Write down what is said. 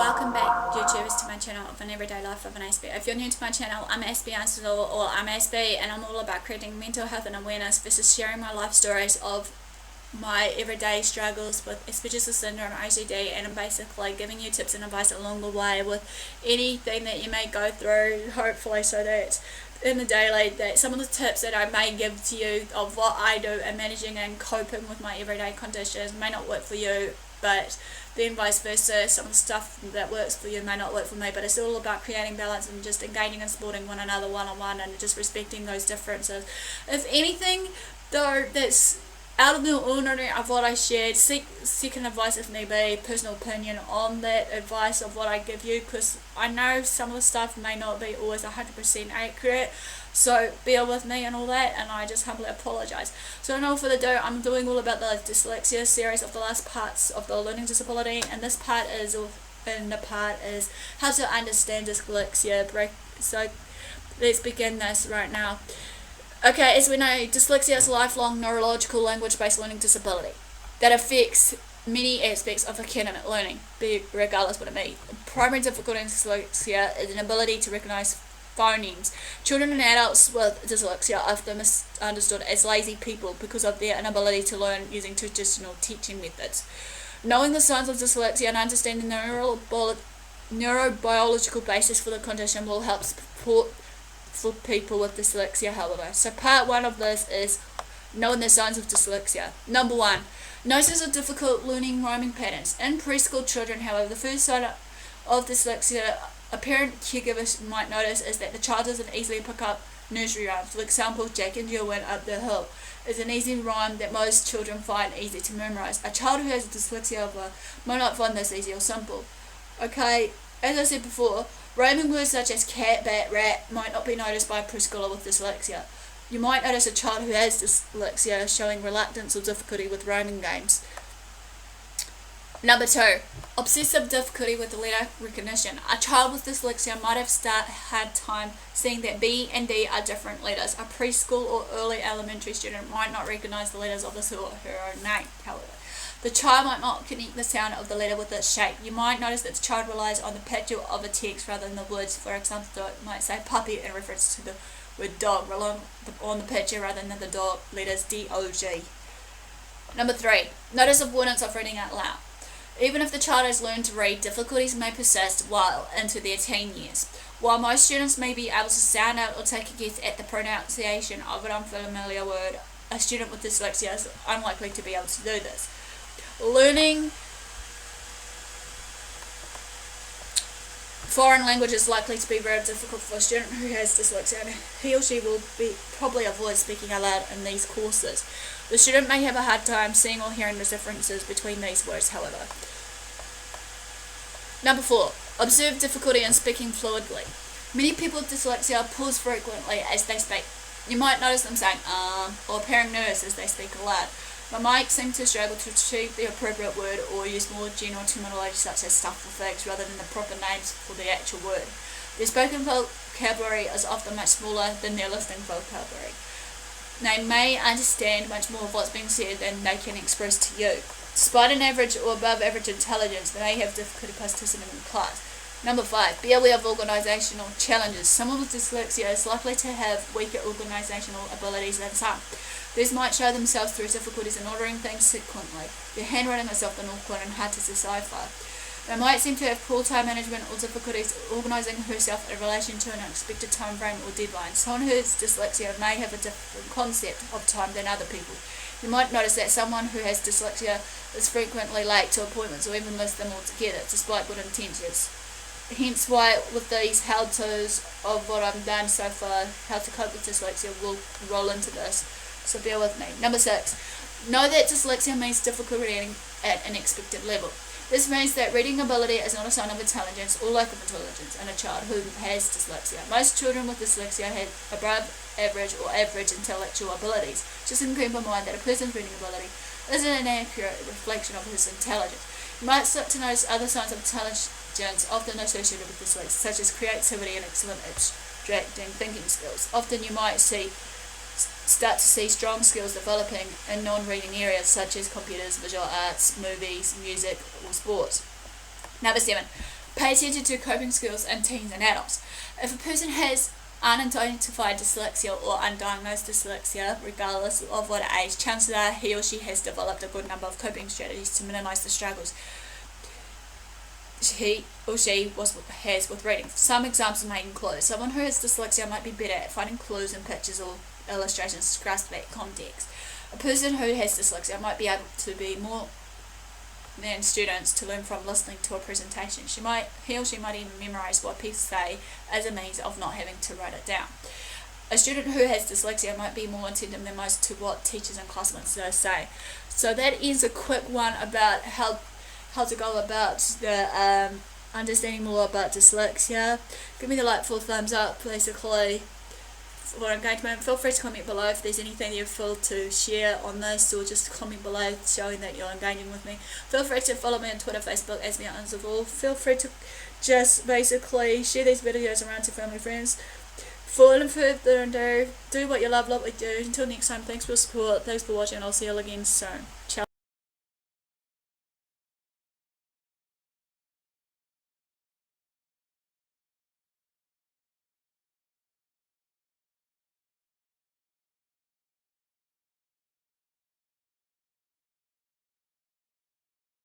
Welcome back, YouTubers, to my channel of an everyday life of an Aspie. If you're new to my channel, I'm AspieAnswersAll, or I'm Aspie, and I'm all about creating mental health and awareness versus sharing my life stories of my everyday struggles with Asperger's syndrome, OCD, and I'm basically giving you tips and advice along the way with anything that you may go through, hopefully, so that in the daily, that some of the tips that I may give to you of what I do in managing and coping with my everyday conditions may not work for you, but then vice versa. Some of the stuff that works for you may not work for me, but it's all about creating balance and just engaging and supporting one another one-on-one and just respecting those differences. If anything, though, that's out of the ordinary of what I shared, seek second advice if need be, personal opinion on that advice of what I give you, because I know some of the stuff may not be always 100% accurate, so bear with me and all that, and I just humbly apologise. So no further ado, I'm doing all about the dyslexia series of the last parts of the learning disability, and this part is how to understand dyslexia. So let's begin this right now. Okay, as we know, dyslexia is a lifelong neurological language-based learning disability that affects many aspects of academic learning, regardless what it means. Primary difficulty in dyslexia is an ability to recognise phonemes. Children and adults with dyslexia are often misunderstood as lazy people because of their inability to learn using traditional teaching methods. Knowing the signs of dyslexia and understanding the neurobiological basis for the condition will help support for people with dyslexia, however. So part one of this is knowing the signs of dyslexia. Number one, notice of difficult learning rhyming patterns. In preschool children, however, the first sign of dyslexia a parent caregiver might notice is that the child doesn't easily pick up nursery rhymes. For example, Jack and Jill went up the hill is an easy rhyme that most children find easy to memorize. A child who has dyslexia might not find this easy or simple. Okay, as I said before, rhyming words such as cat, bat, rat might not be noticed by a preschooler with dyslexia. You might notice a child who has dyslexia showing reluctance or difficulty with rhyming games. Number two, obsessive difficulty with the letter recognition. A child with dyslexia might have had time seeing that B and D are different letters. A preschool or early elementary student might not recognize the letters of his or her own name, however. The child might not connect the sound of the letter with its shape. You might notice that the child relies on the picture of a text rather than the words. For example, it might say puppy in reference to the word dog, relying on the picture rather than the dog letters D-O-G. Number three, notice avoidance of reading out loud. Even if the child has learned to read, difficulties may persist well into their teen years. While most students may be able to sound out or take a guess at the pronunciation of an unfamiliar word, a student with dyslexia is unlikely to be able to do this. Learning foreign language is likely to be very difficult for a student who has dyslexia, and he or she will probably avoid speaking aloud in these courses. The student may have a hard time seeing or hearing the differences between these words, however. Number four, observe difficulty in speaking fluidly. Many people with dyslexia pause frequently as they speak. You might notice them saying or appearing nervous as they speak aloud. They might seem to struggle to achieve the appropriate word or use more general terminology such as stuff or things rather than the proper names for the actual word. Their spoken vocabulary is often much smaller than their listening vocabulary. They may understand much more of what's being said than they can express to you. Despite an average or above average intelligence, they may have difficulty participating in class. Number five, be aware of organisational challenges. Someone with dyslexia is likely to have weaker organisational abilities than some. These might show themselves through difficulties in ordering things sequentially. Their handwriting is often awkward and hard to decipher. They might seem to have poor time management or difficulties organising herself in relation to an expected time frame or deadline. Someone who has dyslexia may have a different concept of time than other people. You might notice that someone who has dyslexia is frequently late to appointments or even miss them altogether, despite good intentions. Hence why with these how-tos of what I've done so far, how to cope with dyslexia will roll into this. So bear with me. Number six, know that dyslexia means difficult reading at an expected level. This means that reading ability is not a sign of intelligence or lack of intelligence in a child who has dyslexia. Most children with dyslexia have above average or average intellectual abilities. Just keep in mind that a person's reading ability isn't an accurate reflection of his intelligence. You might start to notice other signs of intelligence often associated with dyslexia, such as creativity and excellent abstracting thinking skills. Often you might start to see strong skills developing in non-reading areas such as computers, visual arts, movies, music, or sports. Number seven, Pay attention to coping skills in teens and adults. If a person has unidentified dyslexia or undiagnosed dyslexia, regardless of what age, chances are he or she has developed a good number of coping strategies to minimise the struggles he or she has with reading. Some examples may include: someone who has dyslexia might be better at finding clues in pictures or illustrations to grasp that context. A person who has dyslexia might be able to be more than students to learn from listening to a presentation. He or she might even memorise what people say as a means of not having to write it down. A student who has dyslexia might be more attentive than most to what teachers and classmates say. So that is a quick one about how to go about the understanding more about dyslexia. Give me the likeful thumbs up, basically, for engagement. Feel free to comment below if there's anything you feel to share on this, or just comment below showing that you're engaging with me. Feel free to follow me on Twitter, Facebook, AspieAnswersAll. Feel free to just basically share these videos around to family, friends. For no further ado, do what you love what we do. Until next time, thanks for your support, thanks for watching, and I'll see you all again soon. Ciao.